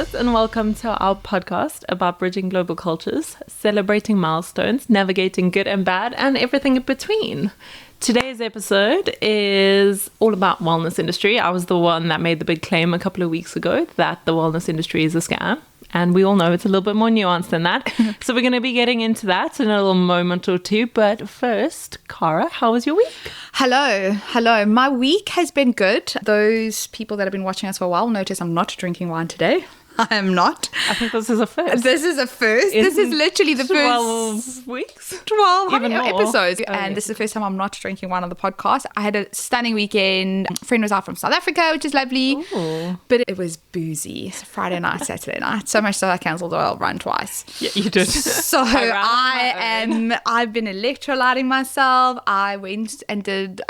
it, and welcome to our podcast about bridging global cultures, celebrating milestones, navigating good and bad, and everything in between. Today's episode is all about wellness industry. I was the one that made the big claim a couple of weeks ago that the wellness industry is a scam. And we all know it's a little bit more nuanced than that. So we're going to be getting into that in a little moment or two. But first, Cara, how was your week? Hello. My week has been good. Those people that have been watching us for a while notice I'm not drinking wine today. I am not. I think this is a first. This is literally the 12 first weeks. 12 Even more. episodes. Oh, and yes. this is the first time I'm not drinking wine on the podcast. I had a stunning weekend. A friend was out from South Africa, which is lovely. Ooh. But it was boozy. It's Friday night, Saturday night. So much so I cancelled the oil run twice. Yeah, you did. So I've been electrolyting myself. I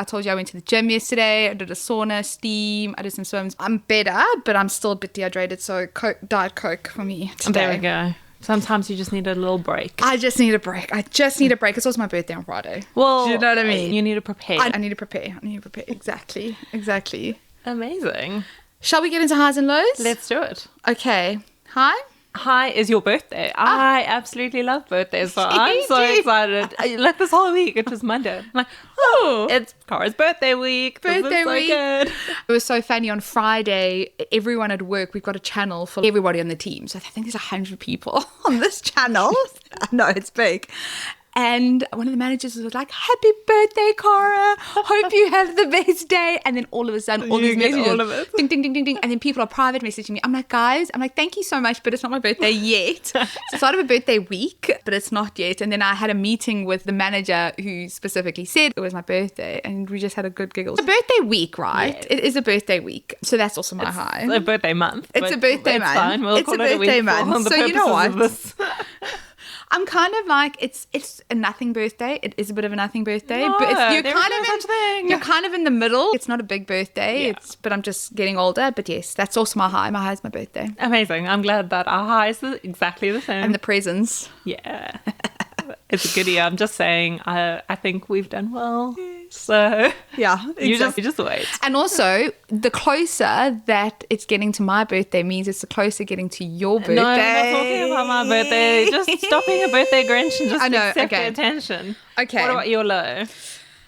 told you I went to the gym yesterday. I did a sauna, steam. I did some swims. I'm better, but I'm still a bit dehydrated. So Diet Coke for me today. There we go. Sometimes you just need a little break. I just need a break. It's also my birthday on Friday. Well, do you know what I mean? You need to prepare. I need to prepare. Exactly. Amazing. Shall we get into highs and lows? Let's do it. Okay. Hi. Hi is your birthday. I absolutely love birthdays, so I'm so excited. Like this whole week, it was Monday. I'm like, it's Cara's birthday week. This is so good. It was so funny. On Friday, everyone at work, we've got a channel for everybody on the team. So I think there's 100 people on this channel. I know, it's big. And one of the managers was like, "Happy birthday, Cara. Hope you have the best day." And then all of a sudden, all these messages, all of it. ding, ding, ding, ding, ding. And then people are private messaging me. I'm like, guys, thank you so much, but it's not my birthday yet. So it's start of a birthday week, but it's not yet. And then I had a meeting with the manager who specifically said it was my birthday. And we just had a good giggle. It's a birthday week, right? Yes. It is a birthday week. So that's also my high. It's a birthday month. It's a birthday month. Fine. We'll It's call a it birthday week month. for So you know the purposes what? of this. I'm kind of like, it's a nothing birthday. It is a bit of a nothing birthday. No, but there is no such thing. You're kind of in the middle. It's not a big birthday. Yeah. But I'm just getting older. But yes, that's also my high. My high is my birthday. Amazing. I'm glad that our highs are exactly the same. And the presents. Yeah. It's a goodie. I'm just saying, I think we've done well. So Yeah, you just wait. And also, the closer that it's getting to my birthday means it's the closer getting to your birthday. No, we're not talking about my birthday. Just stop being a birthday Grinch and just I know, accept okay. the attention. Okay. What about your low?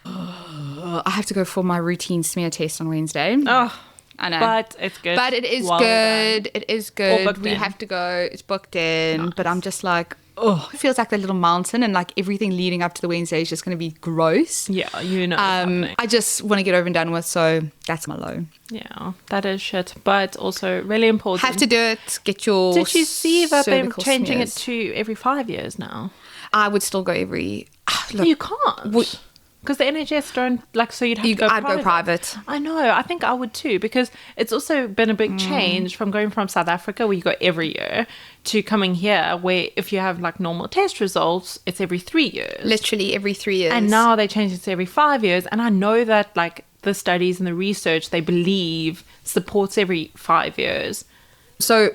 I have to go for my routine smear test on Wednesday. Oh, I know. but it's good. But it is Well good. done. It is All good. booked We in. have to go. It's booked in. Nice. But I'm just like, it feels like that little mountain, and like everything leading up to the Wednesday is just going to be gross. Yeah, you know. what's happening. I just want to get over and done with. So that's my low. Yeah, that is shit. But also really important. Have to do it. Get your. Did you see that they're cervical changing smears. it to every 5 years now? I would still go every. No, you can't. Because the NHS don't, like, so you'd have to go I'd private. go private. I know. I think I would too, because it's also been a big change from going from South Africa, where you go every year, to coming here, where if you have, like, normal test results, it's every 3 years. Literally every 3 years. And now they change it to every 5 years. And I know that, like, the studies and the research, they believe, supports every 5 years. So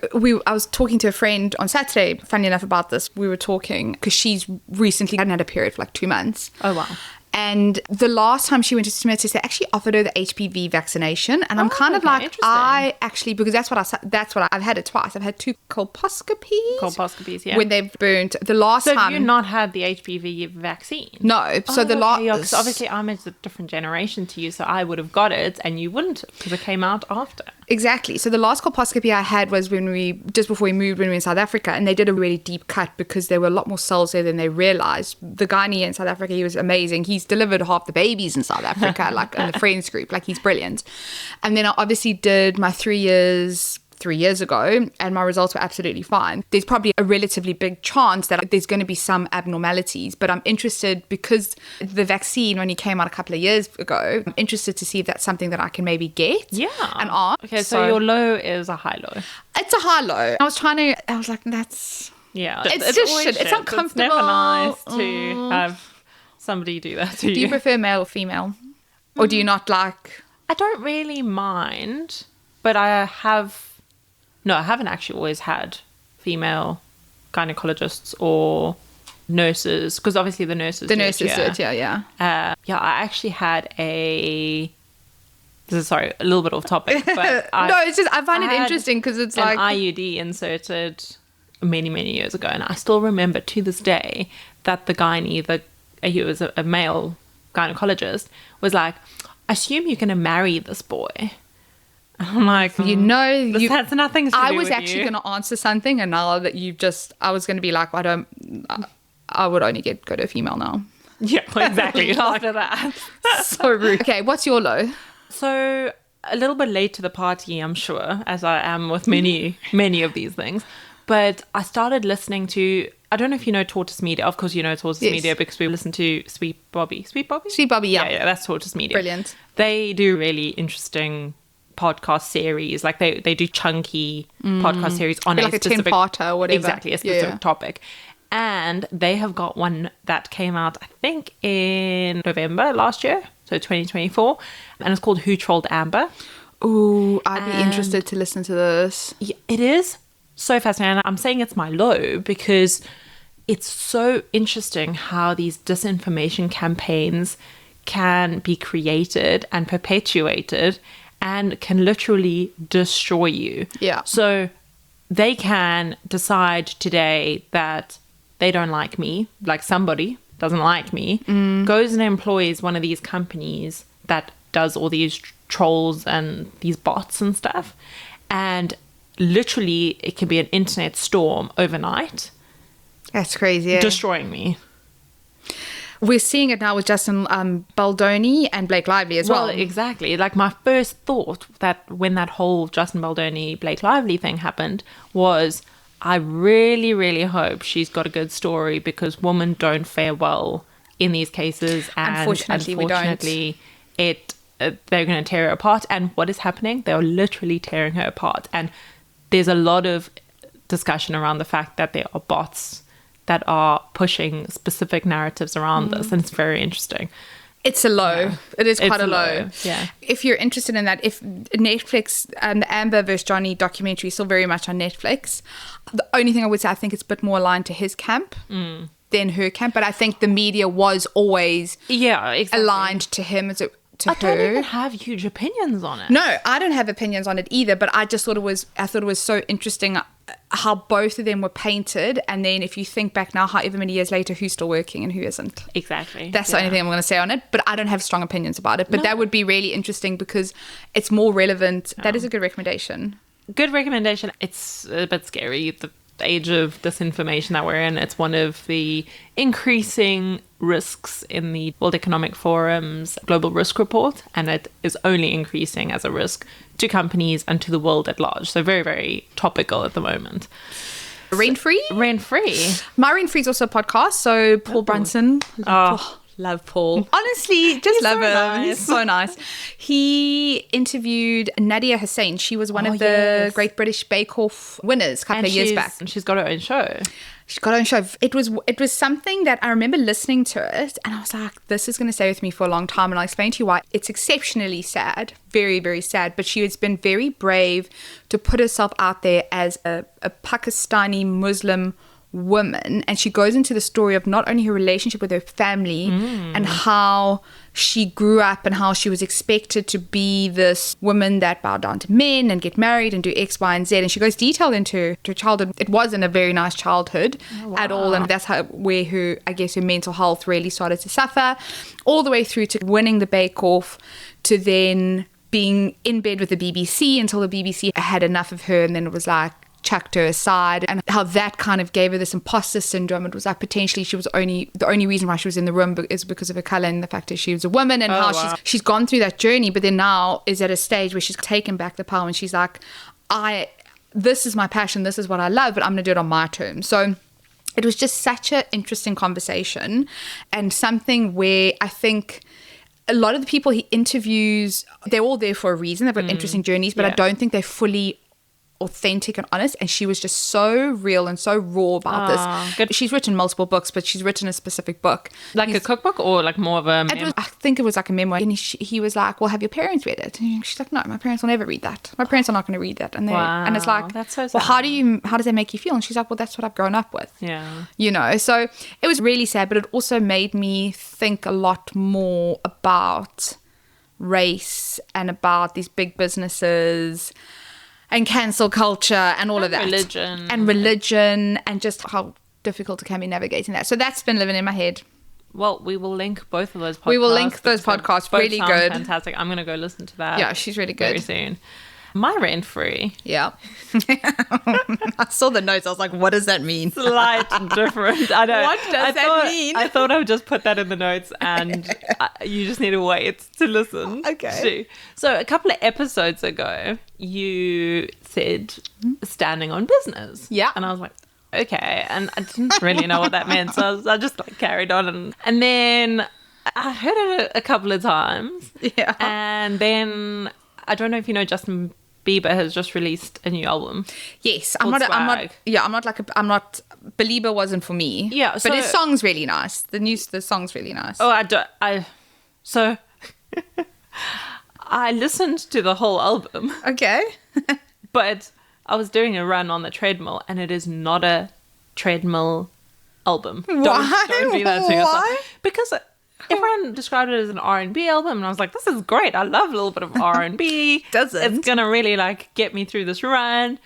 I was talking to a friend on Saturday, funny enough, about this. We were talking because she's recently hadn't had a period for like 2 months. Oh, wow. And the last time she went to smear test, they actually offered her the HPV vaccination. And I'm kind of like, interesting. because I've had it twice. I've had 2 colposcopies. Colposcopies, yeah. When they've burnt the last So time. have you not had the HPV vaccine? No. So the last. Yeah, because obviously I'm a different generation to you, so I would have got it and you wouldn't, because it came out after. Exactly. So the last colposcopy I had was just before we moved, when we were in South Africa, and they did a really deep cut because there were a lot more cells there than they realized. The gynae in South Africa, he was amazing. He's delivered half the babies in South Africa, like in the friends group, like he's brilliant. And then I obviously did my 3 years ago, and my results were absolutely fine. There's probably a relatively big chance that there's going to be some abnormalities, but I'm interested, because the vaccine only came out a couple of years ago, I'm interested to see if that's something that I can maybe get. Yeah. And ask. Okay, so your low is a high low. It's a high low. I was like, that's... Yeah. It's just always shit. It's uncomfortable. It's never nice to have somebody do that to you. Do you prefer male or female? Or do you not like... I don't really mind, but I haven't actually always had female gynecologists or nurses, because obviously the nurses The do it, nurses did, yeah. I actually had a This is, sorry, a little bit off topic, but No, it's just I find it had interesting because it's an like IUD inserted many, many years ago, and I still remember to this day that the gynae, he was a male gynecologist, was like, I assume you're going to marry this boy. I'm like, this has nothing to do I was with actually you. going to answer something, and now that you've just, I was going to be like, I would only go to a female now. Yeah, exactly. After that. So rude. Okay, what's your low? So a little bit late to the party, I'm sure, as I am with many, many of these things. But I started listening to, I don't know if you know Tortoise Media. Of course you know Tortoise Yes. Media because we listen to Sweet Bobby. Sweet Bobby? Sweet Bobby, yeah. Yeah, that's Tortoise Media. Brilliant. They do really interesting podcast series. Like they do chunky podcast series on Like a specific 10-parter or whatever. Exactly, a specific Yeah. topic. And they have got one that came out, I think, in November last year, so 2024, and it's called Who Trolled Amber. Ooh, I'd be And- interested to listen to this. Yeah, it is so fascinating. I'm saying it's my low because it's so interesting how these disinformation campaigns can be created and perpetuated and can literally destroy you. Yeah. So they can decide today that they don't like me, like somebody doesn't like me, goes and employs one of these companies that does all these trolls and these bots and stuff. And literally it can be an internet storm overnight, That's crazy. Yeah. destroying me. We're seeing it now with Justin Baldoni and Blake Lively as well. Well, exactly. Like my first thought that when that whole Justin Baldoni, Blake Lively thing happened was, I really, really hope she's got a good story because women don't fare well in these cases. And Unfortunately, we don't. unfortunately, they're going to tear her apart. And what is happening? They're literally tearing her apart. And there's a lot of discussion around the fact that there are bots that are pushing specific narratives around this. And it's very interesting. It's a low. Yeah. It is quite It's a a low. low, yeah. If you're interested in that, if Netflix, the Amber vs. Johnny documentary is still very much on Netflix. The only thing I would say, I think it's a bit more aligned to his camp than her camp. But I think the media was always Yeah, exactly. aligned to him as to I don't her. even have huge opinions on it. No, I don't have opinions on it either, but I just thought it was so interesting how both of them were painted, and then if you think back now, however many years later, who's still working and who isn't. Exactly. That's the only thing I'm going to say on it, but I don't have strong opinions about it. But that would be really interesting because it's more relevant. That is a good recommendation. Good recommendation. It's a bit scary, the age of disinformation that we're in. It's one of the increasing risks in the World Economic Forum's Global Risk Report, and it is only increasing as a risk to companies and to the world at large. So very, very topical at the moment. Rent-free? Rent-free. My Rent-free is also a podcast, so Paul Brunson. Oh, love Paul. Honestly, just He's love so him. nice. He's so nice. He interviewed Nadia Hussain. She was one Oh, of the yes. Great British Bake Off winners a couple of years back. She's got her own show. She got her own show. It was something that I remember listening to it, and I was like, this is going to stay with me for a long time. And I'll explain to you why. It's exceptionally sad, very, very sad. But she has been very brave to put herself out there as a Pakistani Muslim woman, and she goes into the story of not only her relationship with her family and how she grew up and how she was expected to be this woman that bowed down to men and get married and do X, Y, and Z. And she goes detailed into her childhood. It wasn't a very nice childhood at all, and that's where her mental health really started to suffer, all the way through to winning the Bake Off, to then being in bed with the BBC until the BBC had enough of her, and then it was like chucked her aside, and how that kind of gave her this imposter syndrome. It was like potentially she was the only reason why she was in the room is because of her color and the fact that she was a woman, and how she's gone through that journey, but then now is at a stage where she's taken back the power and she's like, this is my passion, this is what I love, but I'm gonna do it on my terms. So it was just such an interesting conversation, and something where I think a lot of the people he interviews, they're all there for a reason. They've got interesting journeys, but I don't think they're fully authentic and honest, and she was just so real and so raw about this. Good. She's written multiple books, but she's written a specific book, Like a cookbook or like more of a... I think it was like a memoir, and he was like, well, have your parents read it? And she's like, no, my parents will never read that. My parents are not going to read that. And and it's like, that's so well, sad. how does that make you feel? And she's like, well, that's what I've grown up with. Yeah. You know, so it was really sad, but it also made me think a lot more about race and about these big businesses and cancel culture and all of that. Religion and just how difficult it can be navigating that. So that's been living in my head. Well, we will link both of those podcasts. We will link those podcasts. Both really sound good. Fantastic. I'm going to go listen to that. Yeah, she's really good. Very soon. My rent-free. Yeah. I saw the notes. I was like, what does that mean? Slight different. I know. What does that mean? I thought I would just put that in the notes and you just need to wait to listen. Okay. So a couple of episodes ago, you said standing on business. Yeah. And I was like, okay. And I didn't really know what that meant. So I just carried on. And then I heard it a couple of times. Yeah. And then I don't know if you know Justin Bieber has just released a new album. Yes, I'm not. Belieber wasn't for me. Yeah, but his song's really nice. The song's really nice. Oh, so I listened to the whole album. Okay. But I was doing a run on the treadmill, and it is not a treadmill album. Why? Don't do that to yourself. Why? Because everyone described it as an R&B album, and I was like, this is great. I love a little bit of R&B. It's going to really get me through this run.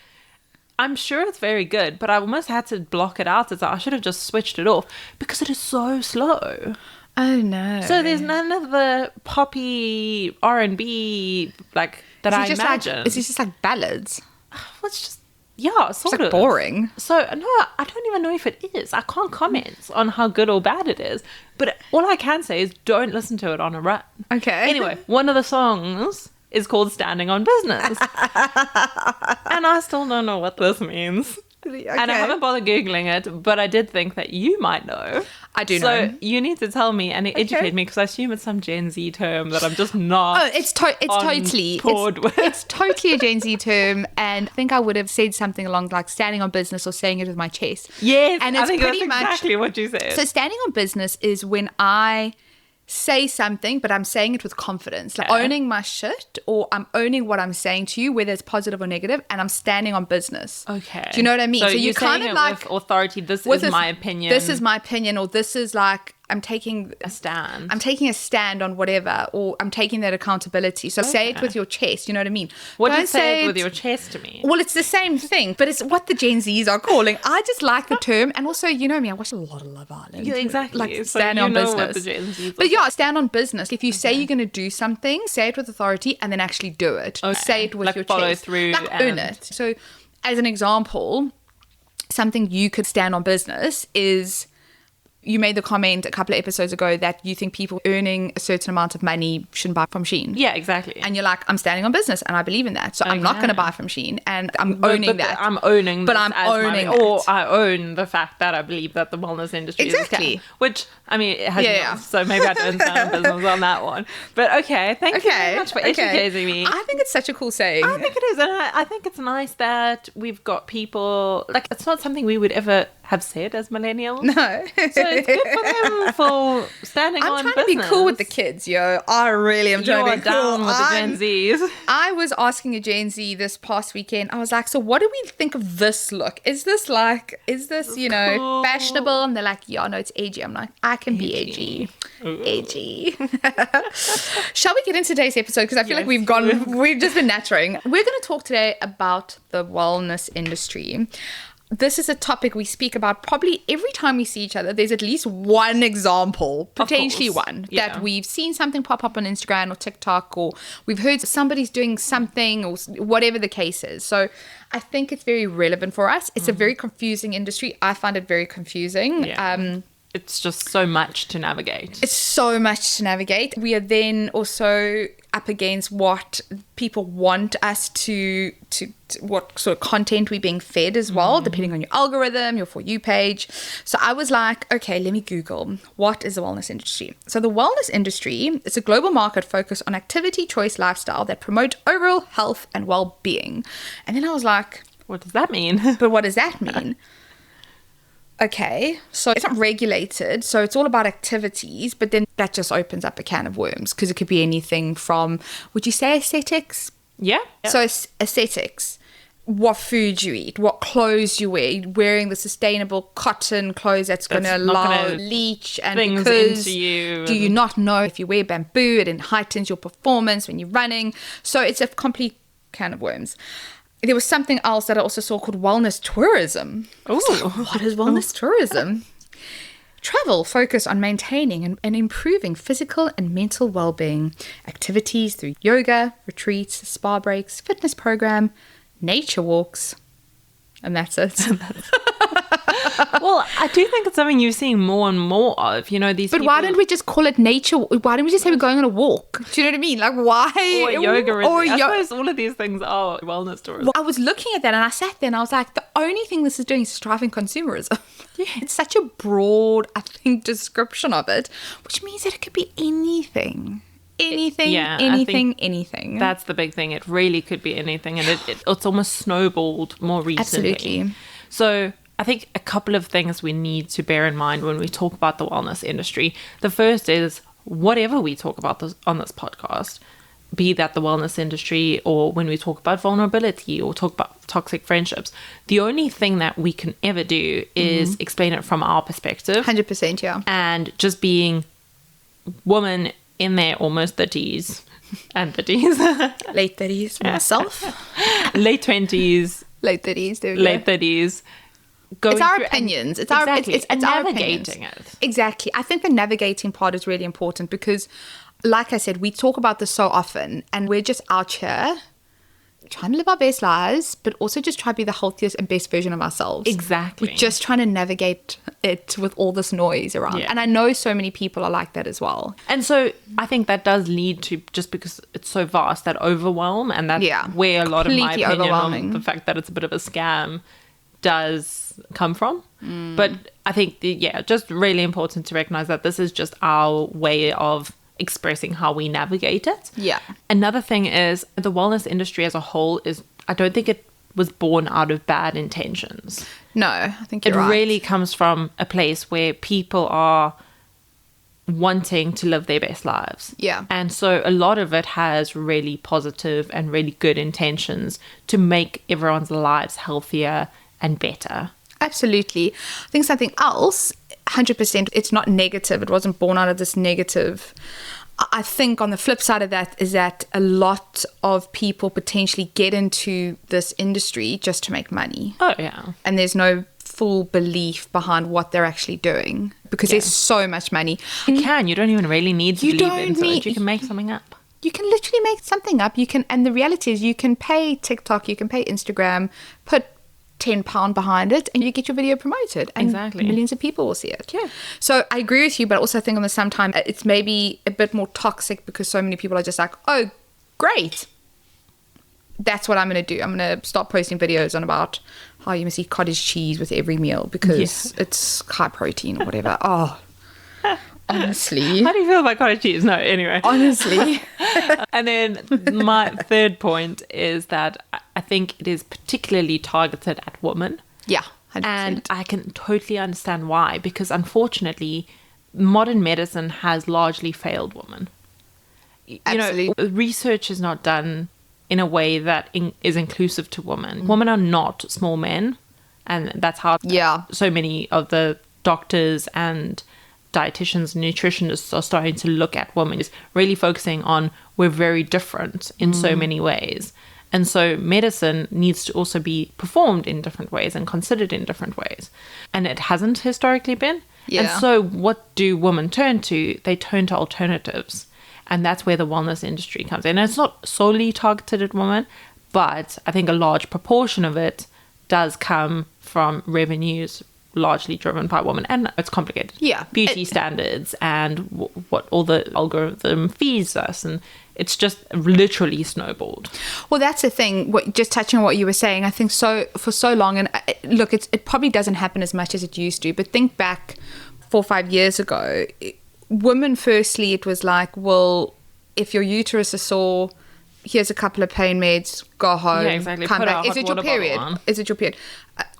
I'm sure it's very good, but I almost had to block it out. I should have just switched it off because it is so slow. Oh, no. So there's none of the poppy R&B that I imagine. Is it just like ballads? Well, it's just, yeah, sort of. Boring. So, no, I don't even know if it is. I can't comment on how good or bad it is. But all I can say is don't listen to it on a run. Okay. Anyway, one of the songs is called Standing on Business. And I still don't know what this means. Okay. And I haven't bothered Googling it, but I did think that you might know. I do know. So you need to tell me and educate me because I assume it's some Gen Z term that I'm just not. Oh, it's totally with. It's totally a Gen Z term, and I think I would have said something along like standing on business or saying it with my chest. Yes, and it's I think pretty that's exactly what you said. So standing on business is when I say something, but I'm saying it with confidence, like owning my shit, or I'm owning what I'm saying to you, whether it's positive or negative, and I'm standing on business. Okay. Do you know what I mean? So you're kind of like with authority. This is my opinion. This is my opinion, or this is like I'm taking a stand. I'm taking a stand on whatever, or I'm taking that accountability. So say it with your chest. You know what I mean? What do you say it with your chest to me? Well, it's the same thing, but it's what the Gen Zs are calling. I just like the term, and also, you know me, I watch a lot of Love Island. Yeah, exactly. Like stand on business. What the Gen Zs but yeah, stand on business. If you say you're going to do something, say it with authority, and then actually do it. Okay. Say it with your follow chest. Through, like own it. So, as an example, something you could stand on business is. You made the comment a couple of episodes ago that you think people earning a certain amount of money shouldn't buy from Shein. Yeah, exactly. And you're like, I'm standing on business and I believe in that. So I'm not going to buy from Shein, and I'm owning that. I'm owning but I'm owning it. Or I own the fact that I believe that the wellness industry is a scam. Which, I mean, it has not, so maybe I don't stand on business on that one. But okay, thank you very much for educating me. I think it's such a cool saying. I think it is. And I think it's nice that we've got people, it's not something we would ever have said as millennials. No. So it's good for them for standing on business. I'm trying to be cool with the kids, yo. I really am trying to be cool. With the Gen Zs. I was asking a Gen Z this past weekend. I was like, so what do we think of this look? Is this, you know, cool, fashionable? And they're like, yeah, no, it's edgy. I'm like, I can be edgy. Edgy. Shall we get into today's episode? Because I feel like we've just been nattering. We're going to talk today about the wellness industry. This is a topic we speak about probably every time we see each other. There's at least one example, potentially one, that we've seen something pop up on Instagram or TikTok, or we've heard somebody's doing something, or whatever the case is. So I think it's very relevant for us. It's a very confusing industry. I find it very confusing. Yeah. It's just so much to navigate. It's so much to navigate. We are then also up against what people want us to what sort of content we're being fed as well, depending on your algorithm, your For You page. So I was like, okay, let me Google, what is the wellness industry? So the wellness industry is a global market focused on activity, choice, lifestyle that promote overall health and well-being. And then I was like, what does that mean? But what does that mean? Okay, so it's not regulated, so it's all about activities, but then that just opens up a can of worms, because it could be anything from, would you say aesthetics? Yeah. So aesthetics, what food you eat, what clothes you wear, wearing the sustainable cotton clothes that's going to allow leach and things because into you. Do you not know if you wear bamboo, it heightens your performance when you're running. So it's a complete can of worms. There was something else that I also saw called wellness tourism. Oh, what is wellness tourism? Travel focused on maintaining and improving physical and mental well-being. Activities through yoga, retreats, spa breaks, fitness program, nature walks, and that's it. Well, I do think it's something you're seeing more and more of. You know, these. But why don't we just call it nature? Why don't we just say we're going on a walk? Do you know what I mean? Like, why? Or yoga. I suppose all of these things are wellness tourism. Well, I was looking at that and I sat there and I was like, the only thing this is doing is driving consumerism. Yeah. It's such a broad, I think, description of it, which means that it could be anything. Anything. That's the big thing. It really could be anything. And it's almost snowballed more recently. Absolutely. So I think a couple of things we need to bear in mind when we talk about the wellness industry. The first is whatever we talk about on this podcast, be that the wellness industry or when we talk about vulnerability or talk about toxic friendships, the only thing that we can ever do is explain it from our perspective. 100%, yeah. And just being woman in their almost 30s and 30s. Late 30s myself. Late 20s. Late 30s, there we go. Late 30s. It's our opinions. It's our navigating it. Exactly. I think the navigating part is really important because, like I said, we talk about this so often and we're just out here trying to live our best lives, but also just try to be the healthiest and best version of ourselves. Exactly. We're just trying to navigate it with all this noise around. Yeah. And I know so many people are like that as well. And so I think that does lead to, just because it's so vast, that overwhelm, and that's where a lot of my opinion on the fact that it's a bit of a scam does come from. But I think, just really important to recognize that this is just our way of expressing how we navigate it. Yeah. Another thing is the wellness industry as a whole I don't think it was born out of bad intentions. No, I think you're right. It really comes from a place where people are wanting to live their best lives. Yeah. And so a lot of it has really positive and really good intentions to make everyone's lives healthier and better. Absolutely. I think something else, 100%, it's not negative. It wasn't born out of this negative. I think on the flip side of that is that a lot of people potentially get into this industry just to make money. Oh, yeah. And there's no full belief behind what they're actually doing because there's so much money. You don't even really need to believe into it. You can make something up. You can literally make something up. And the reality is you can pay TikTok, you can pay Instagram, put £10 behind it and you get your video promoted and millions of people will see it. Yeah. So I agree with you, but I also think on the same time it's maybe a bit more toxic because so many people are just like, oh, great. That's what I'm going to do. I'm going to start posting videos on about how you must eat cottage cheese with every meal because it's high protein or whatever. Oh, honestly. How do you feel about cottage cheese? No, anyway. Honestly. And then my third point is that I think it is particularly targeted at women. Yeah. 100%. And I can totally understand why, because unfortunately, modern medicine has largely failed women. Absolutely. You know, research is not done in a way that is inclusive to women. Women are not small men, and that's how so many of the doctors and dietitians and nutritionists are starting to look at women, is really focusing on we're very different in so many ways. And so medicine needs to also be performed in different ways and considered in different ways. And it hasn't historically been. Yeah. And so what do women turn to? They turn to alternatives. And that's where the wellness industry comes in. And it's not solely targeted at women, but I think a large proportion of it does come from revenues largely driven by women. And it's complicated. Yeah. Beauty standards and what all the algorithm feeds us. And it's just literally snowballed. Well, that's the thing. Just touching on what you were saying, I think for so long, and look, it probably doesn't happen as much as it used to, but think back 4 or 5 years ago, women, firstly, it was like, well, if your uterus is sore, here's a couple of pain meds, go home, come back. Is it your period? Is it your period?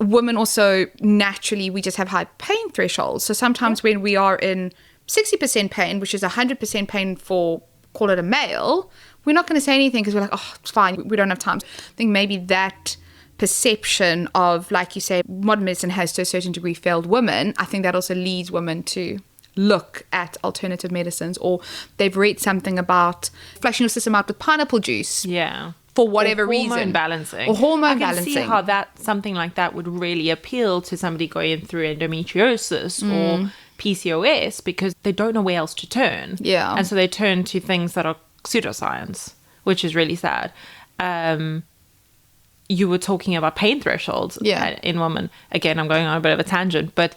Women also, naturally, we just have high pain thresholds. So sometimes when we are in 60% pain, which is 100% pain for, call it a male, we're not going to say anything because we're like, oh, it's fine, we don't have time. I think maybe that perception of, like you say, modern medicine has to a certain degree failed women, I think that also leads women to look at alternative medicines, or they've read something about flushing your system out with pineapple juice. Yeah. For whatever reason. Hormone balancing. Or hormone balancing. I can see how something like that would really appeal to somebody going through endometriosis or PCOS, because they don't know where else to turn. Yeah. And so they turn to things that are pseudoscience, which is really sad. You were talking about pain thresholds in women. Again, I'm going on a bit of a tangent, but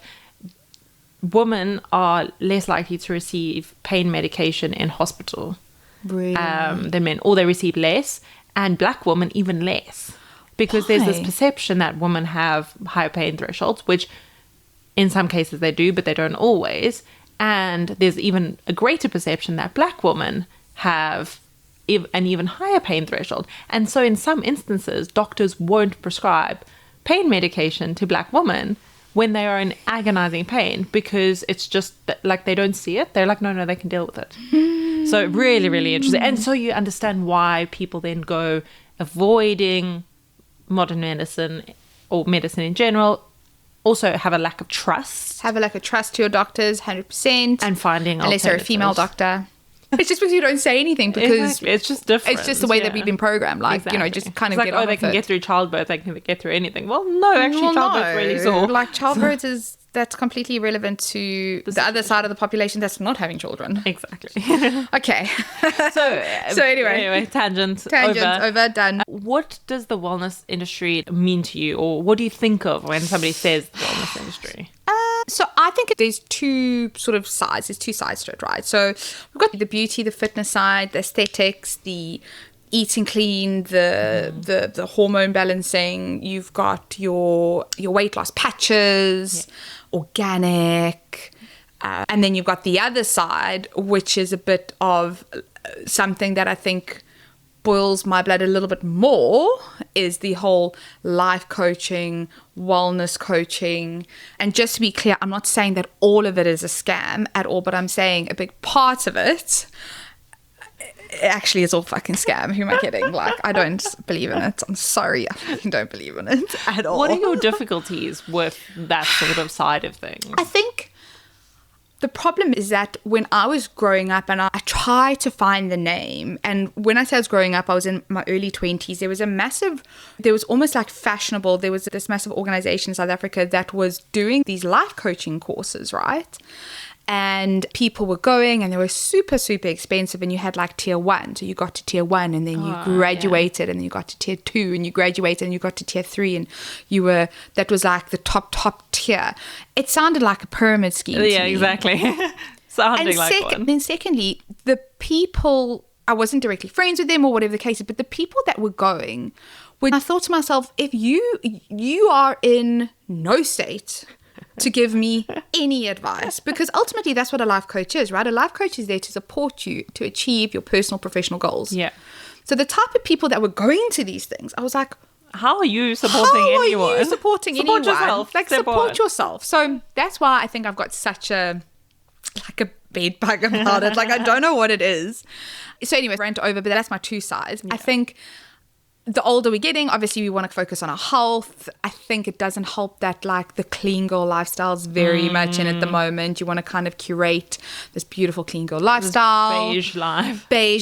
women are less likely to receive pain medication in hospital than men, or they receive less, and black women even less, because there's this perception that women have higher pain thresholds, which in some cases they do, but they don't always. And there's even a greater perception that black women have an even higher pain threshold. And so in some instances, doctors won't prescribe pain medication to black women when they are in agonizing pain, because it's just like they don't see it. They're like, no, they can deal with it. So really, really interesting. And so you understand why people then go avoiding modern medicine or medicine in general. Also have a lack of trust. Have a lack of trust to your doctors, 100%. And finding unless they're a female doctor. It's just because you don't say anything, because exactly. It's just different. It's just the way that we've been programmed. Like, just kind of it's get like, on they can get through childbirth, they can get through anything. Well, no, actually, childbirth really sore. Like, childbirth that's completely irrelevant to the other side of the population that's not having children. Exactly. Okay. So anyway, tangent over, done. What does the wellness industry mean to you, or what do you think of when somebody says the wellness industry? So I think there's two sort of sides. There's two sides to it, right? So we've got the beauty, the fitness side, the aesthetics, the eating clean, the hormone balancing. You've got your weight loss patches, organic, and then you've got the other side, which is a bit of something that I think boils my blood a little bit more, is the whole life coaching, wellness coaching. And just to be clear, I'm not saying that all of it is a scam at all, but I'm saying a big part of it actually is all fucking scam. Who am I kidding? Like, I don't believe in it. I'm sorry, I fucking don't believe in it at all. What are your difficulties with that sort of side of things? I think the problem is that when I was growing up, and I tried to find the name, and when I say I was growing up, I was in my early 20s, there was almost like fashionable, there was this massive organization in South Africa that was doing these life coaching courses, right? And people were going, and they were super, super expensive, and you had like tier 1. So you got to tier 1, and then you graduated, and then you got to tier 2, and you graduated, and you got to tier 3, and that was like the top tier. It sounded like a pyramid scheme to me. Exactly. Sounding like one. Then secondly, the people, I wasn't directly friends with them or whatever the case is, but the people that were going, I thought to myself, if you are in no state to give me any advice, because ultimately that's what a life coach is, right? A life coach is there to support you to achieve your personal professional goals. Yeah. So the type of people that were going to these things, I was like, how are you supporting anyone? How are you supporting anyone? Yourself. Like, support yourself. So that's why I think I've got such a bed bug about it. Like, I don't know what it is. So anyway, rant over, but that's my two sides. Yeah. I think the older we're getting, obviously we want to focus on our health. I think it doesn't help that like the clean girl lifestyle is very much in at the moment. You want to kind of curate this beautiful clean girl lifestyle. Beige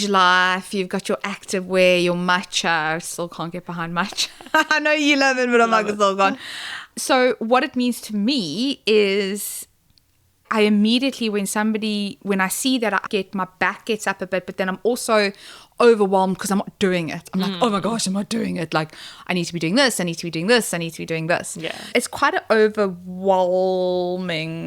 life. You've got your active wear, your matcha. I still can't get behind matcha. I know you love it, but I'm like, it's all gone. So what it means to me is I immediately, when I see that, my back gets up a bit, but then I'm also overwhelmed because I'm not doing it. I'm like, oh my gosh, I'm not doing it. Like, I need to be doing this. I need to be doing this. I need to be doing this. Yeah. It's quite an overwhelming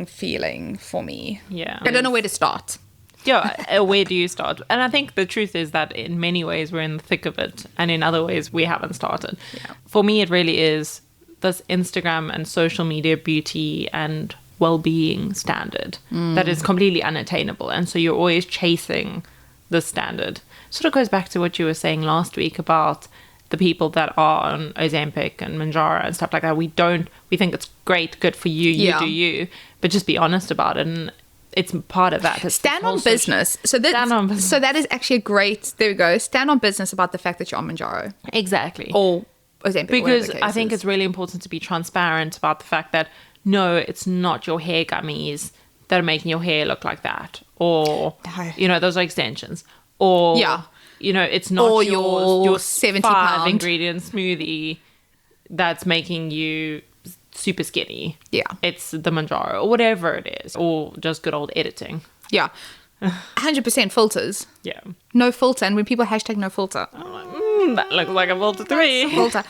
feeling for me. Yeah. I don't know where to start. Yeah, where do you start? And I think the truth is that in many ways we're in the thick of it, and in other ways we haven't started. Yeah. For me, it really is this Instagram and social media beauty and well-being standard that is completely unattainable, and so you're always chasing the standard. Sort of goes back to what you were saying last week about the people that are on Ozempic and Manjaro and stuff like that. We think it's great, good for you, you do you, but just be honest about it. And it's part of that. Stand on business. So that is actually a great, there we go, stand on business about the fact that you're on Manjaro. Exactly. Or Ozempic, Because whatever the I case think is. it's really important to be transparent about the fact that no, it's not your hair gummies that are making your hair look like that, or No. those are extensions, or Yeah. it's not Or your your 70 5 pound. ingredient smoothie that's making you super skinny. Yeah. It's the Manjaro or whatever it is, or just good old editing. Yeah. 100% filters. Yeah. No filter. And when people hashtag no filter. I'm like, that looks like a filter to me. Filter.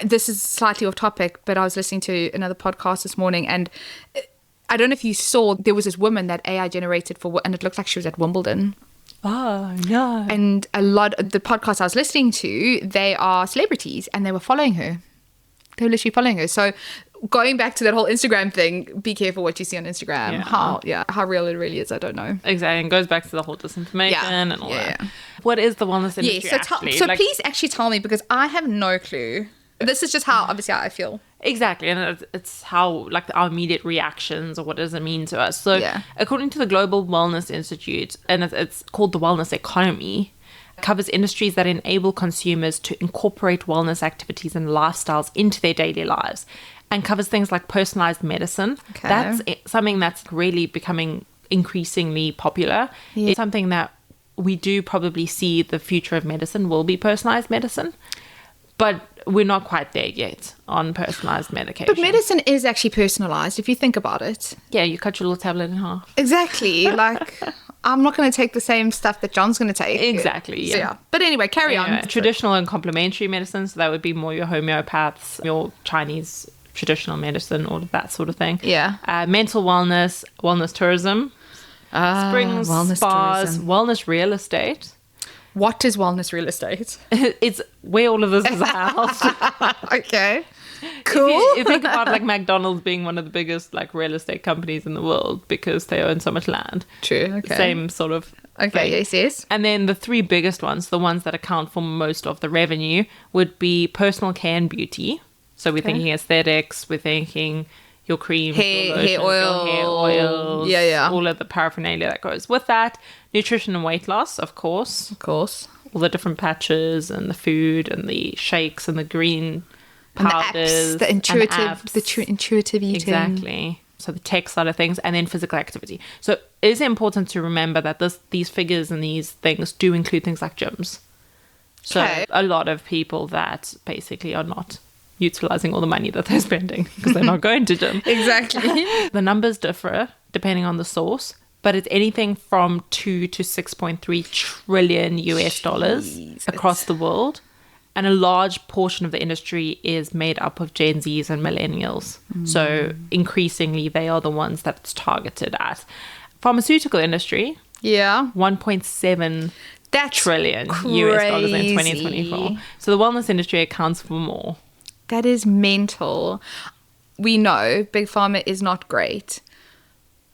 This is slightly off topic, but I was listening to another podcast this morning, and I don't know if you saw, there was this woman that AI generated and it looked like she was at Wimbledon. Oh, no. And a lot of the podcasts I was listening to, they are celebrities and they were following her. They were literally following her. So going back to that whole Instagram thing, be careful what you see on Instagram. How real it really is, I don't know. Exactly, and goes back to the whole disinformation and all that. What is the wellness industry actually? So please actually tell me, because I have no clue. This is just how, obviously, how I feel. Exactly, and it's how, like, our immediate reactions, or what does it mean to us. So according to the Global Wellness Institute, and it's called the wellness economy, covers industries that enable consumers to incorporate wellness activities and lifestyles into their daily lives, and covers things like personalized medicine. Okay. That's something that's really becoming increasingly popular. It's something that we do probably see the future of medicine will be personalized medicine, but we're not quite there yet on personalized medication. But medicine is actually personalized if you think about it. Yeah, you cut your little tablet in half. Exactly. Like, I'm not going to take the same stuff that John's going to take. Exactly, So, yeah. But anyway, carry on. Traditional and complementary medicine, so that would be more your homeopaths, your Chinese traditional medicine, all of that sort of thing. Yeah. Mental wellness, wellness tourism, springs, wellness spas, tourism. wellness real estate. What is wellness real estate? It's where all of this is housed. Okay. Cool. If you think about, like, McDonald's being one of the biggest, like, real estate companies in the world because they own so much land. True. Okay. Same sort of Okay. thing. Yes. And then the three biggest ones, the ones that account for most of the revenue, would be personal care and beauty. So we're thinking aesthetics, we're thinking your cream, Hair your lotions, oil. your hair oils, Yeah. all of the paraphernalia that goes with that. Nutrition and weight loss, of course. Of course. All the different patches and the food and the shakes and the green powders. And the apps, the apps. intuitive eating. Exactly. So the tech side of things, and then physical activity. So it is important to remember that these figures and these things do include things like gyms. So a lot of people that basically are not utilizing all the money that they're spending because they're not going to gym. Exactly. The numbers differ depending on the source, but it's anything from 2 to 6.3 trillion US dollars across the world. And a large portion of the industry is made up of Gen Zs and millennials. So increasingly, they are the ones that it's targeted at. Pharmaceutical industry, Yeah. 1.7 That's trillion US dollars in 2024. So the wellness industry accounts for more. That is mental. We know Big Pharma is not great.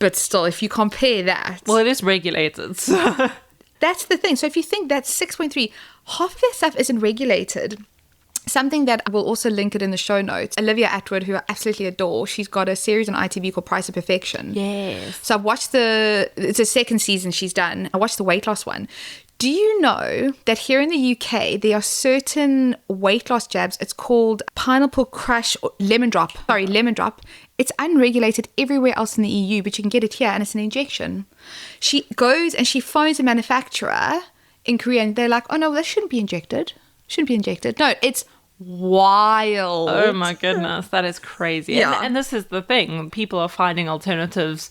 But still, if you compare that... Well, it is regulated. So. That's the thing. So if you think that's 6.3, half of their stuff isn't regulated. Something that I will also link it in the show notes. Olivia Atwood, who I absolutely adore, she's got a series on ITV called Price of Perfection. Yes. So I've watched it's a second season she's done. I watched the weight loss one. Do you know that here in the UK, there are certain weight loss jabs? It's called Pineapple Crush or Lemon Drop. Sorry, Lemon Drop. It's unregulated everywhere else in the EU, but you can get it here and it's an injection. She goes and she phones a manufacturer in Korea and they're like, oh no, that shouldn't be injected. Shouldn't be injected. No, it's wild. Oh my goodness, that is crazy. Yeah. And this is the thing. People are finding alternatives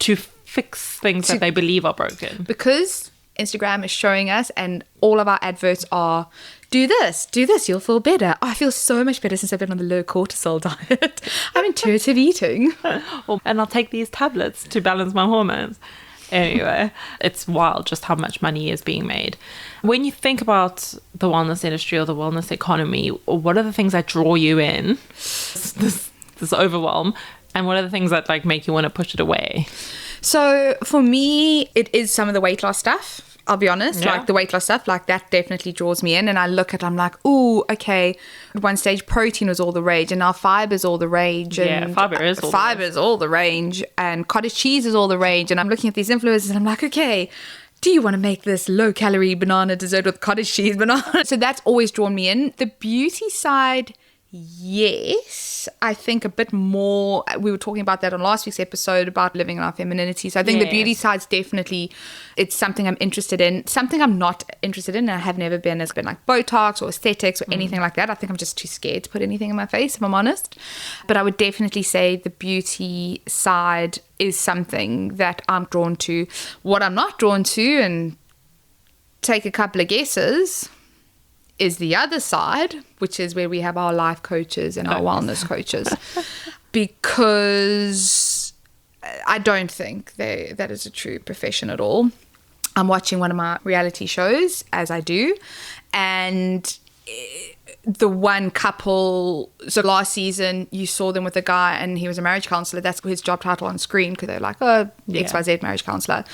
to fix things that they believe are broken. Because Instagram is showing us and all of our adverts are, do this, you'll feel better. Oh, I feel so much better since I've been on the low cortisol diet. I'm intuitive eating. And I'll take these tablets to balance my hormones. Anyway, it's wild just how much money is being made. When you think about the wellness industry or the wellness economy, what are the things that draw you in? This overwhelm. And what are the things that, like, make you want to push it away? So for me, it is some of the weight loss stuff. I'll be honest, Yeah. like the weight loss stuff, like that definitely draws me in. And I look at, I'm like, ooh, okay. At one stage, protein was all the rage, and now fiber is all the rage. Yeah, and fiber is all the rage. all the rage, and cottage cheese is all the rage. And I'm looking at these influencers, and I'm like, okay, do you want to make this low-calorie banana dessert with cottage cheese banana? So that's always drawn me in. The beauty side, yes. I think a bit more. We were talking about that on last week's episode about living in our femininity. So I think the beauty side's definitely, it's something I'm interested in. Something I'm not interested in, and I have never been, has been like Botox or aesthetics or anything like that. I think I'm just too scared to put anything in my face, if I'm honest. But I would definitely say the beauty side is something that I'm drawn to. What I'm not drawn to, and take a couple of guesses, is the other side, which is where we have our life coaches and our wellness coaches. Because I don't think that is a true profession at all. I'm watching one of my reality shows, as I do, and the one couple, so last season you saw them with a guy and he was a marriage counselor. That's his job title on screen, because they're like, oh, XYZ marriage counselor.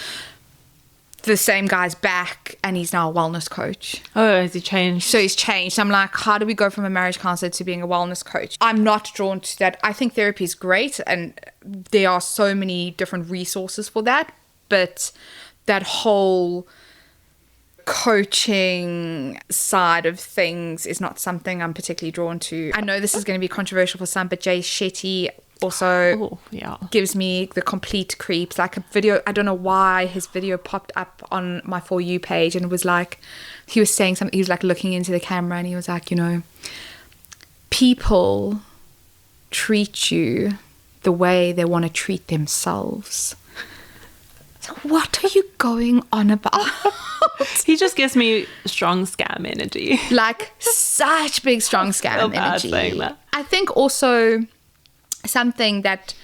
The same guy's back and he's now a wellness coach. Oh, has he changed? So he's changed. I'm like, how do we go from a marriage counselor to being a wellness coach? I'm not drawn to that. I think therapy is great and there are so many different resources for that, but that whole coaching side of things is not something I'm particularly drawn to. I know this is going to be controversial for some, but Jay Shetty also gives me the complete creeps. Like a video, I don't know why his video popped up on my For You page, and it was like, he was saying something, he was like looking into the camera and he was like, you know, people treat you the way they want to treat themselves. So what are you going on about? He just gives me strong scam energy. Like such big strong scam energy. Saying that. I think also something that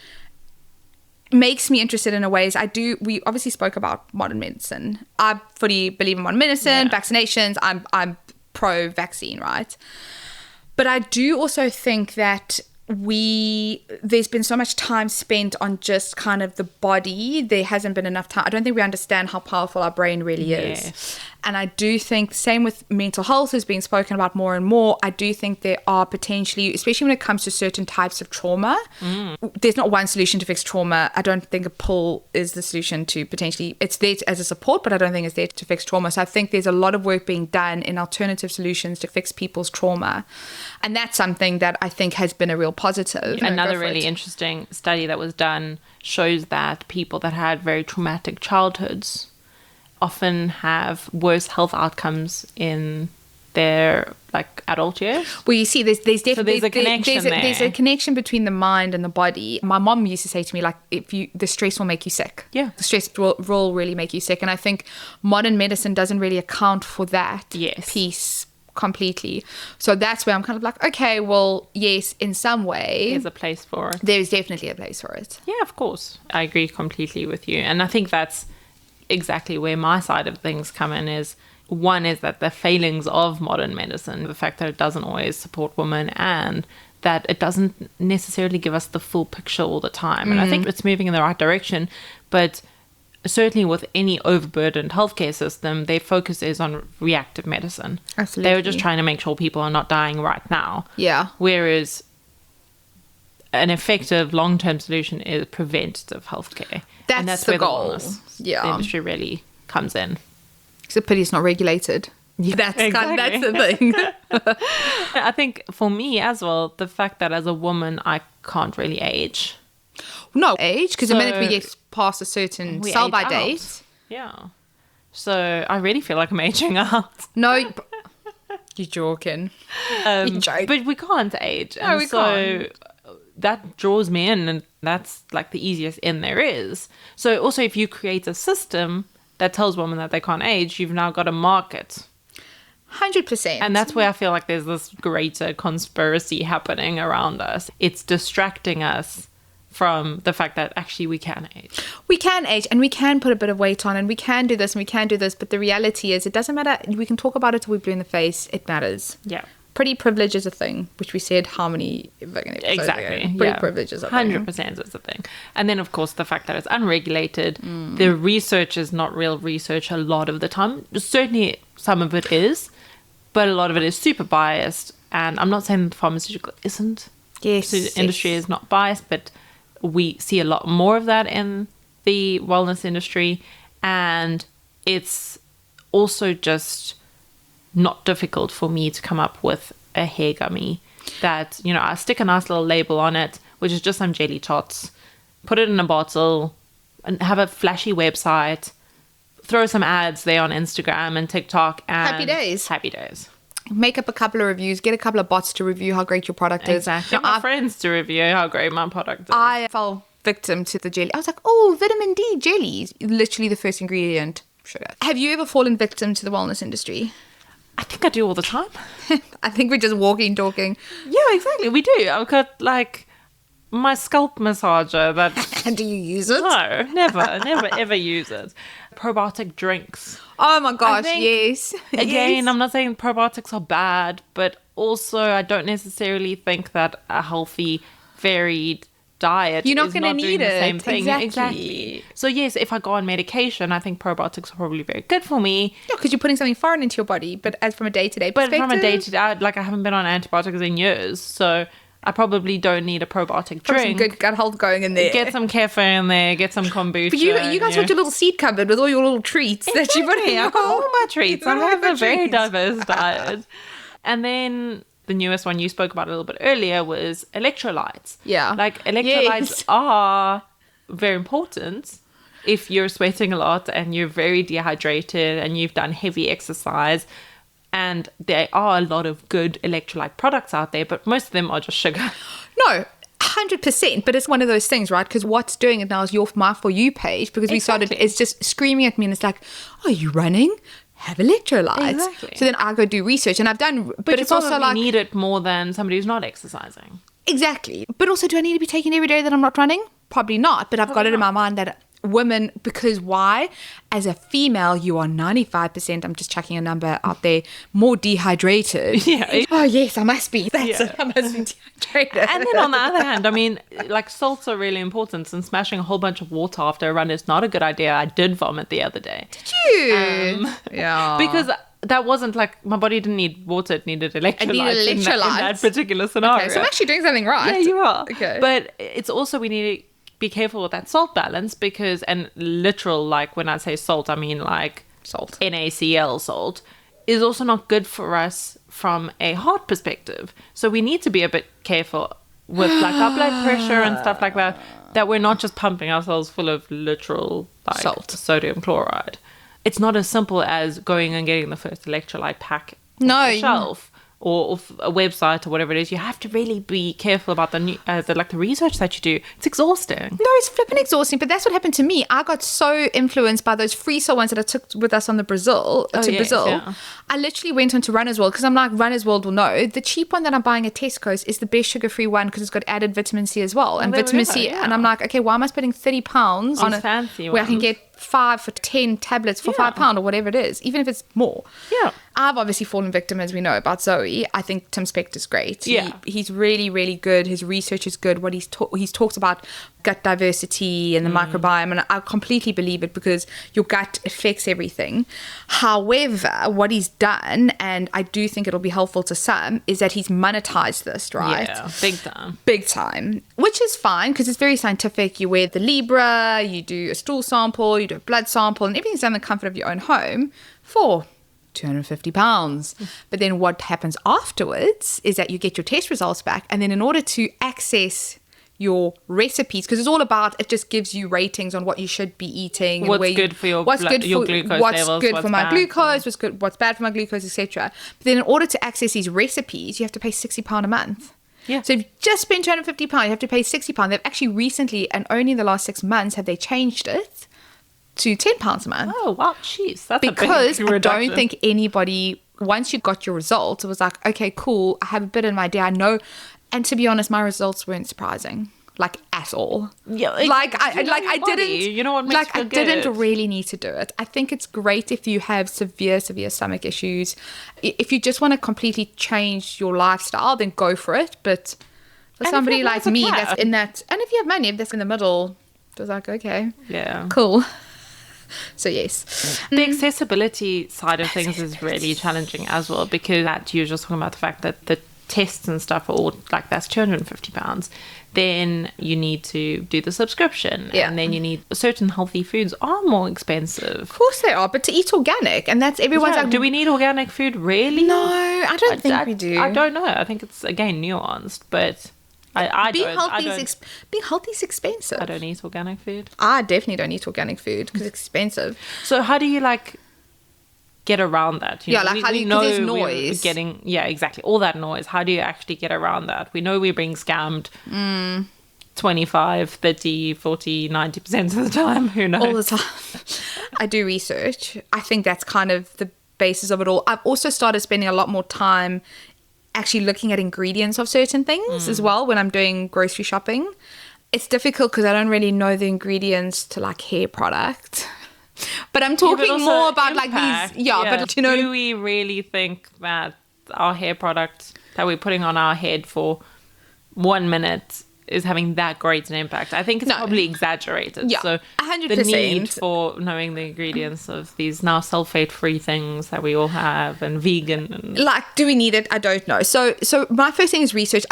makes me interested in a way is we obviously spoke about modern medicine. I fully believe in modern medicine, vaccinations. I'm pro-vaccine, right? But I do also think that there's been so much time spent on just kind of the body. There hasn't been enough time. I don't think we understand how powerful our brain really is. And I do think, same with mental health is being spoken about more and more. I do think there are potentially, especially when it comes to certain types of trauma, there's not one solution to fix trauma. I don't think a pill is the solution to potentially, it's there as a support, but I don't think it's there to fix trauma. So I think there's a lot of work being done in alternative solutions to fix people's trauma. And that's something that I think has been a real positive. Another really interesting study that was done shows that people that had very traumatic childhoods often have worse health outcomes in their like adult years. Well, you see, there's definitely a connection there. There's a connection between the mind and the body. My mom used to say to me, like, the stress will make you sick. Yeah, the stress will really make you sick. And I think modern medicine doesn't really account for that piece completely. So that's where I'm kind of like, okay, well, yes, in some way there's a place for it. There's definitely a place for it. Yeah, of course. I agree completely with you. And I think that's exactly where my side of things come in. Is one is that the failings of modern medicine, the fact that it doesn't always support women and that it doesn't necessarily give us the full picture all the time. And I think it's moving in the right direction, but certainly with any overburdened healthcare system, their focus is on reactive medicine. Absolutely. They were just trying to make sure people are not dying right now. Yeah. Whereas an effective long-term solution is preventative healthcare. That's the where goal. The industry really comes in. It's a pity it's not regulated. Yeah, that's the thing. I think for me as well, the fact that as a woman I can't really age. No age, because the minute we get past a certain sell-by date. Yeah. So I really feel like I'm aging out. No, you're joking. You're joking. But we can't age. No, we can't. That draws me in, and that's like the easiest in there is. So also if you create a system that tells women that they can't age, you've now got a market. 100%. And that's where I feel like there's this greater conspiracy happening around us. It's distracting us from the fact that actually we can age. We can age and we can put a bit of weight on and we can do this and we can do this. But the reality is it doesn't matter. We can talk about it till we're blue in the face. It matters. Yeah. Pretty privilege is a thing, which we said how many episodes exactly ago. Pretty privilege is a thing. 100% is a thing. And then of course the fact that it's unregulated, the research is not real research a lot of the time. Certainly some of it is, but a lot of it is super biased. And I'm not saying the pharmaceutical isn't. Yes. The industry is not biased, but we see a lot more of that in the wellness industry. And it's also just not difficult for me to come up with a hair gummy that, you know, I stick a nice little label on it, which is just some jelly tots, put it in a bottle, and have a flashy website, throw some ads there on Instagram and TikTok, and Happy days. Happy days. Make up a couple of reviews, get a couple of bots to review how great your product is. Exactly. Get my friends to review how great my product is. I fell victim to the jelly. I was like, oh, vitamin D jellies. Literally the first ingredient, sugar. Have you ever fallen victim to the wellness industry? I think I do all the time. I think we're just walking, talking. Yeah, exactly. We do. I've got like my scalp massager that... And do you use it? No, never ever use it. Probiotic drinks. Oh my gosh, think, yes. Again, Yes. I'm not saying probiotics are bad, but also I don't necessarily think that a healthy, varied diet You're not is gonna not doing need the it. same thing. Exactly. So yes, if I go on medication, I think probiotics are probably very good for me. Yeah, because you're putting something foreign into your body, but as from a day-to-day But perspective. from a day-to-day, like I haven't been on antibiotics in years, so I probably don't need a probiotic Some drink. good gut health going in there. Get some cafe in there, get some kombucha. But you guys got your little seed cupboard with all your little treats that you put in. I've got all my treats. I have a very treats. diverse diet. And then the newest one you spoke about a little bit earlier was electrolytes. Yeah. Like electrolytes Yes. are very important if you're sweating a lot and you're very dehydrated and you've done heavy exercise. And there are a lot of good electrolyte products out there, but most of them are just sugar. No, 100%. But it's one of those things, right? Because what's doing it now is my For You page, because we started, Exactly. it's just screaming at me and it's like, are you running? Have electrolytes. Exactly. So then I go do research and I've done, but you it's also probably like, need it more than somebody who's not exercising. exactly. But also, do I need to be taking every day that I'm not running? Probably not. But I've got it in my mind that women, because why? As a female, you are 95%, I'm just chucking a number out there, more dehydrated. Yeah. Oh, yes, I must be. That's Yeah. it. I must be dehydrated. And then on the other hand, I mean, like salts are really important, and smashing a whole bunch of water after a run is not a good idea. I did vomit the other day. Did you? Yeah. Because that wasn't like, my body didn't need water, it needed electrolytes, needed in that electrolytes. particular scenario. Okay, so I'm actually doing something right. Yeah, you are. Okay. But it's also, we need to be careful with that salt balance, because, and literal, like when I say salt, I mean like Salt. NaCl salt, is also not good for us from a heart perspective. So we need to be a bit careful with like our blood pressure and stuff like that we're not just pumping ourselves full of literal like Salt. sodium chloride. It's not as simple as going and getting the first electrolyte pack No, off the shelf or off a website or whatever it is. You have to really be careful about the research that you do. It's exhausting. No, it's flipping exhausting, but that's what happened to me. I got so influenced by those free soul ones that I took with us on the Brazil. Yeah. I literally went onto Runner's World because I'm like, Runner's World will know. The cheap one that I'm buying at Tesco's is the best sugar-free one because it's got added vitamin C as well. And there we vitamin go, C. yeah. And I'm like, okay, why am I spending £30 on These a fancy where I can ones. get 5 for 10 tablets for Yeah. £5 or whatever it is, even if it's more. Yeah. I've obviously fallen victim, as we know, about Zoe. I think Tim Spector's great. Yeah. He's really, really good. His research is good. What he's talks about gut diversity and the microbiome, and I completely believe it because your gut affects everything. However, what he's done, and I do think it'll be helpful to some, is that he's monetized this, right? Yeah, big time. Big time, which is fine because it's very scientific. You wear the Libra, you do a stool sample, you do a blood sample, and everything's done in the comfort of your own home for £250. But then what happens afterwards is that you get your test results back, and then in order to access your recipes, because it's all about, it just gives you ratings on what you should be eating, and What's where you- good for your what's blood- good your for glucose what's levels, good what's for my bad glucose, what's bad for my glucose, etc. But then in order to access these recipes, you have to pay £60 a month. Yeah. So if you just spent £250, you have to pay £60. They've actually recently, and only in the last 6 months, have they changed it to £10 a month. Oh, wow, jeez. That's Because a big I reduction. don't think anybody, once you got your results, it was like, okay, cool, I have a bit in my day, I know. And to be honest, my results weren't surprising, like at all. Yeah, like I you know your body. didn't. You know what makes like you I feel didn't good. really need to do it. I think it's great if you have severe stomach issues. If you just want to completely change your lifestyle, then go for it. But for And if somebody you like have a me, cat. that's in that, and if you have money, if that's in the middle, it was like, okay, Yeah. cool. So yes. The accessibility side of things is really challenging as well, because that you're just talking about the fact that the tests and stuff are all like that's £250, then you need to do the subscription. Yeah. And then you need certain healthy foods are more expensive. Of course they are, but to eat organic, and that's everyone's Yeah, like, do we need organic food really? no, I don't think we do. I don't know. I think it's again nuanced, but being healthy is expensive. I don't eat organic food. I definitely don't eat organic food because it's expensive. So how do you like get around that? You Yeah, know, like how do you, know because there's we're noise. getting, yeah, exactly, all that noise. How do you actually get around that? We know we're being scammed 25, 30, 40, 90% of the time. Who knows? All the time. I do research. I think that's kind of the basis of it all. I've also started spending a lot more time actually looking at ingredients of certain things as well when I'm doing grocery shopping. It's difficult because I don't really know the ingredients to like hair product. But I'm talking also more about impact. like these, but you know, do we really think that our hair product that we're putting on our head for 1 minute is having that great an impact? I think it's probably exaggerated. Yeah, so 100%. the need for knowing the ingredients of these now sulfate-free things that we all have and vegan and like, do we need it? I don't know. So my first thing is research.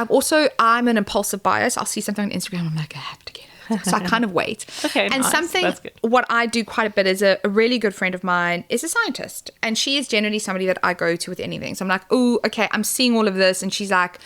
I'm an impulsive buyer. So I'll see something on Instagram, I'm like, I have to get it. So I kind of wait. Okay, and nice. something, That's good. what I do quite a bit is a really good friend of mine is a scientist. And she is generally somebody that I go to with anything. So I'm like, oh, okay, I'm seeing all of this. And she's like,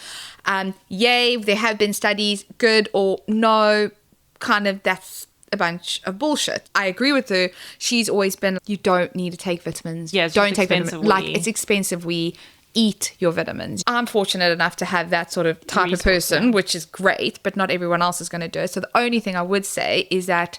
yay, there have been studies, good, or no, kind of that's a bunch of bullshit. I agree with her. She's always been, you don't need to take vitamins. Yeah, it's don't just take vitamins. expensive Like, we- it's expensive. We eat your vitamins. I'm fortunate enough to have that sort of type Resource, of person, yeah. which is great, but not everyone else is going to do it. So the only thing I would say is that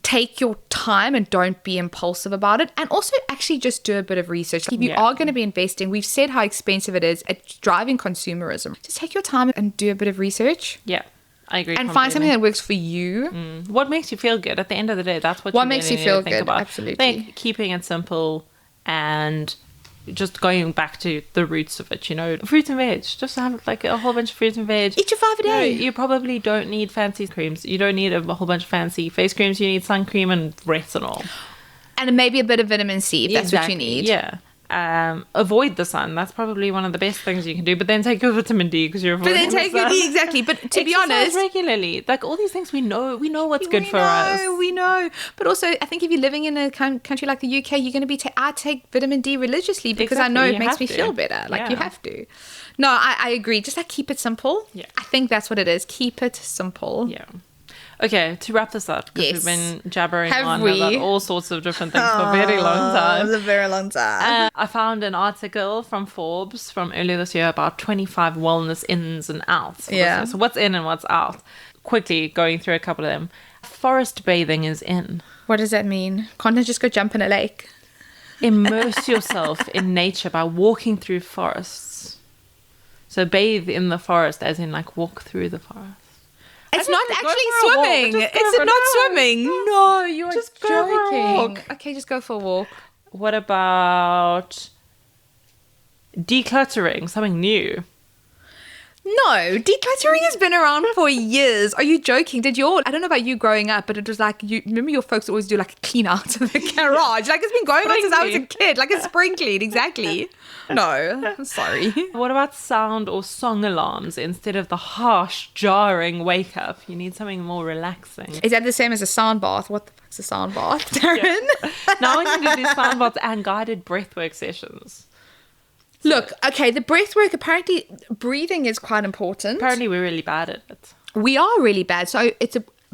take your time and don't be impulsive about it. And also actually just do a bit of research. If you Yeah. are going to be investing, we've said how expensive it is at driving consumerism. Just take your time and do a bit of research. yeah, I agree. And find something that works for you. What makes you feel good at the end of the day? That's what makes you really feel need to think good, about. absolutely. I think keeping it simple and just going back to the roots of it, you know, fruit and veg. Just have like a whole bunch of fruit and veg. Eat your 5 a You know, day. you probably don't need fancy creams. You don't need a whole bunch of fancy face creams. You need sun cream and retinol. And maybe a bit of vitamin C if that's what you need. Yeah. Avoid the sun. That's probably one of the best things you can do. But then take your vitamin D because you're But avoiding then take the your sun. D, exactly. But to be Exercise honest, regularly. Like all these things we know what's good for us. We know. But also, I think if you're living in a country like the UK, you're going to be. I take vitamin D religiously because I know Exactly, it you makes have me to. feel better. Like you Yeah. have to. No, I agree. Just like keep it simple. Yeah. I think that's what it is. Keep it simple. Yeah. Okay, to wrap this up, because Yes. we've been jabbering Have on we? about all sorts of different things for a very long time. a very long time. I found an article from Forbes from earlier this year about 25 wellness ins and outs. Yeah. So what's in and what's out? Quickly going through a couple of them. Forest bathing is in. What does that mean? Can't I just go jump in a lake? Immerse yourself in nature by walking through forests. So bathe in the forest as in like walk through the forest. It's I not just go actually for a walk. swimming. Just go It's for- not no. swimming. No, you're Just go for a joking. walk. Okay, just go for a walk. What about decluttering? Something new. No, decluttering has been around for years. Are you joking? I don't know about you growing up, but it was like, you remember your folks always do like a clean out of the garage. Like it's been going on since I was a kid. Like a spring clean, exactly. No, I'm sorry. What about sound or song alarms instead of the harsh, jarring wake up? You need something more relaxing. Is that the same as a sound bath? What the fuck's a sound bath, Darren? Now I need to do sound baths and guided breathwork sessions. Look, okay, the breath work, apparently breathing is quite important. Apparently we're really bad at it. We are really bad. So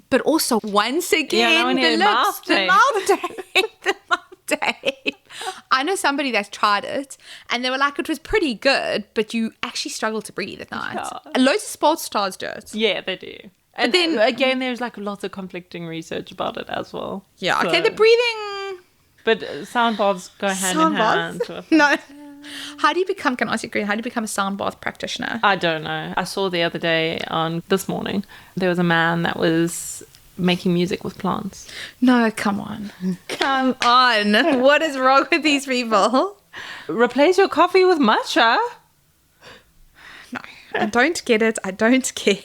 but also once again, now we need the mouth tape. mouth tape, the mouth tape. I know somebody that's tried it and they were like, it was pretty good, but you actually struggle to breathe at night. Yeah. And loads of sports stars do it. Yeah, they do. And then- then again, there's like lots of conflicting research about it as well. Yeah, okay, So- the breathing. But sound baths go hand Sound in hand. baths? with- No. How do you become, can I ask you, how do you become a sound bath practitioner? I don't know. I saw the other day on this morning, there was a man that was making music with plants. No, come on. Come on. What is wrong with these people? Replace your coffee with matcha? No, I don't get it. I don't care.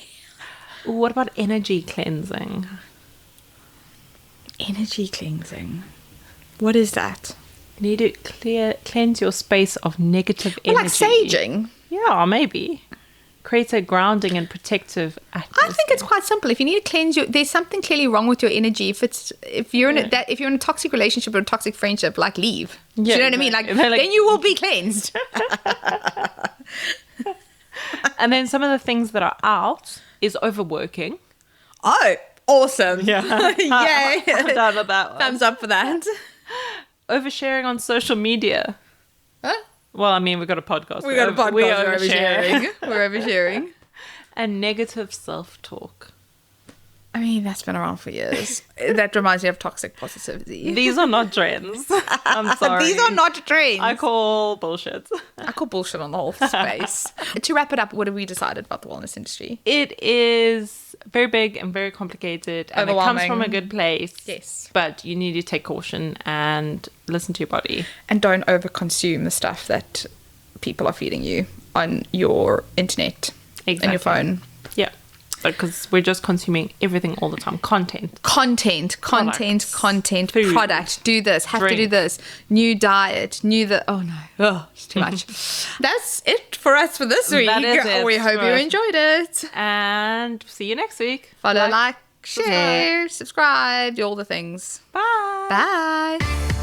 What about energy cleansing? Energy cleansing. What is that? You need to cleanse your space of negative energy. Well, like saging. Yeah, maybe. Create a grounding and protective atmosphere. I think it's quite simple. If you need to cleanse there's something clearly wrong with your energy. If you're in a toxic relationship or a toxic friendship, like leave. Yeah, do you know what I mean? Like then you will be cleansed. And then some of the things that are out is overworking. Oh, awesome. Yeah. Yay. I'm done with that one. Thumbs up for that. Oversharing on social media. Huh? Well, I mean, we've got a podcast. We got a podcast. We're oversharing. We're oversharing. And negative self-talk. I mean, that's been around for years. That reminds me of toxic positivity. These are not trends. I'm sorry. These are not trends. I call bullshit. I call bullshit on the whole space. To wrap it up, what have we decided about the wellness industry? It is very big and very complicated. And it comes from a good place. Yes. But you need to take caution and listen to your body. And don't overconsume the stuff that people are feeding you on your internet and your phone. Yeah. Because we're just consuming everything all the time. Content. Content, Food. product. Do this, have to do this. New diet, oh no, it's too much. That's it for us for this week. That is it We hope you enjoyed it. And see you next week. Follow, like, share, subscribe, do all the things. Bye. Bye.